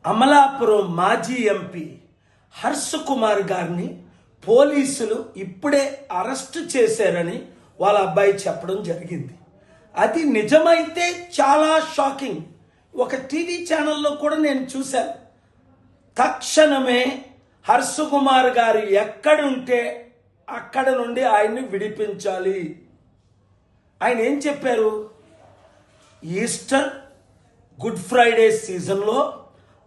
అమలాపురం మాజీ ఎంపీ హర్ష్ కుమార్ గారిని పోలీసులు ఇప్పుడే అరెస్ట్ చేశారని వాళ్ళ అబ్బాయి చెప్పడం జరిగింది. అది నిజమైతే చాలా షాకింగ్. ఒక టీవీ ఛానల్లో కూడా నేను చూశాను. తక్షణమే హర్ష్ కుమార్ గారు ఎక్కడుంటే అక్కడ నుండి ఆయన్ని విడిపించాలి. ఆయన ఏం చెప్పారు? ఈస్టర్, గుడ్ ఫ్రైడే సీజన్లో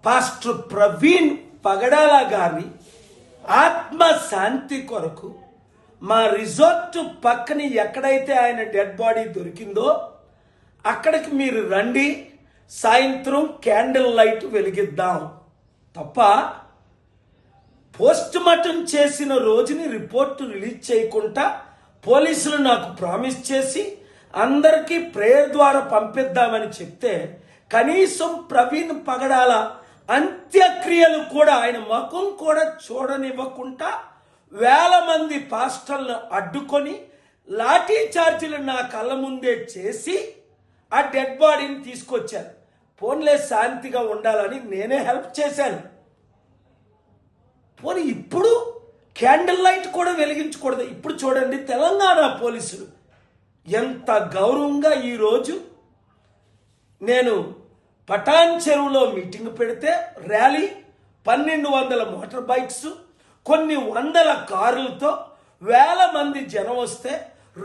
పాస్టర్ ప్రవీణ్ పగడాల గారి ఆత్మశాంతి కొరకు మా రిసార్ట్ పక్కన ఎక్కడైతే ఆయన డెడ్ బాడీ దొరికిందో అక్కడికి మీరు రండి, సాయంత్రం క్యాండిల్ లైట్ వెలిగిద్దాం. తప్ప పోస్ట్ మార్టం చేసిన రోజుని రిపోర్టు రిలీజ్ చేయకుండా పోలీసులు నాకు ప్రామిస్ చేసి అందరికీ ప్రేయర్ ద్వారా పంపిద్దామని చెప్తే కనీసం ప్రవీణ్ పగడాల అంత్యక్రియలు కూడా ఆయన ముఖం కూడా చూడనివ్వకుండా వేల మంది పాస్టర్లను అడ్డుకొని లాఠీ చార్జీలు నా కళ్ళ ముందే చేసి ఆ డెడ్ బాడీని తీసుకొచ్చారు. పోన్లే శాంతిగా ఉండాలని నేనే హెల్ప్ చేశాను. పోనీ ఇప్పుడు క్యాండిల్ లైట్ కూడా వెలిగించకూడదు. ఇప్పుడు చూడండి, తెలంగాణ పోలీసులు ఎంత గౌరవంగా ఈరోజు నేను పటాన్ చెరువులో మీటింగ్ పెడితే ర్యాలీ 1200 మోటార్ బైక్స్, కొన్ని వందల కారులతో వేల మంది జనం వస్తే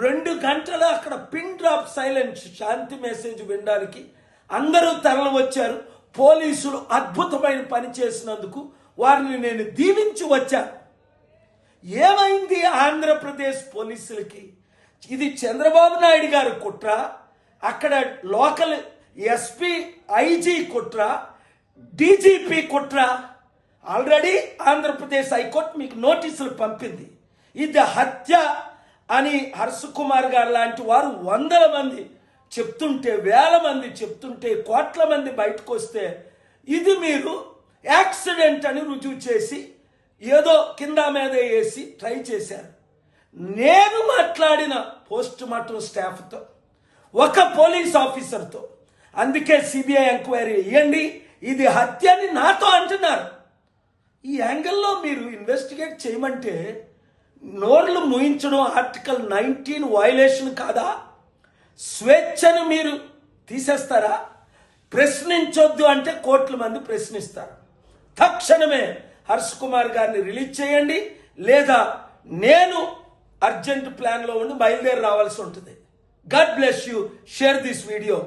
2 గంటలు అక్కడ పిన్ డ్రాప్ సైలెన్స్ శాంతి మెసేజ్ వినడానికి అందరూ తరలి వచ్చారు. పోలీసులు అద్భుతమైన పని చేసినందుకు వారిని నేను దీవించి వచ్చాను. ఏమైంది ఆంధ్రప్రదేశ్ పోలీసులకి? ఇది చంద్రబాబు నాయుడు గారి కుట్ర, అక్కడ లోకల్ ఎస్పీ ఐజీ కుట్ర, డీజీపీ కుట్ర. ఆల్రెడీ ఆంధ్రప్రదేశ్ హైకోర్టు మీకు నోటీసులు పంపింది. ఇది హత్య అని హర్ష్ కుమార్ గారు లాంటి వారు వందల మంది చెప్తుంటే, వేల మంది చెప్తుంటే, కోట్ల మంది బయటకు వస్తే ఇది మీరు యాక్సిడెంట్ అని రుజువు చేసి ఏదో కింద మీద వేసి ట్రై చేశారు. నేను మాట్లాడిన పోస్ట్ మార్టం స్టాఫ్తో, ఒక పోలీస్ ఆఫీసర్తో, అందుకే సిబిఐ ఎంక్వైరీ వేయండి, ఇది హత్య అని నాతో అంటున్నారు. ఈ యాంగిల్లో మీరు ఇన్వెస్టిగేట్ చేయమంటే నోర్లు మూయించడం ఆర్టికల్ 19 వయలేషన్ కాదా? స్వేచ్ఛను మీరు తీసేస్తారా? ప్రశ్నించొద్దు అంటే కోట్ల మంది ప్రశ్నిస్తారు. తక్షణమే హర్ష్ కుమార్ గారిని రిలీజ్ చేయండి, లేదా నేను అర్జెంట్ ప్లాన్లో ఉండి బయలుదేరి రావాల్సి ఉంటుంది. God bless you. Share this video.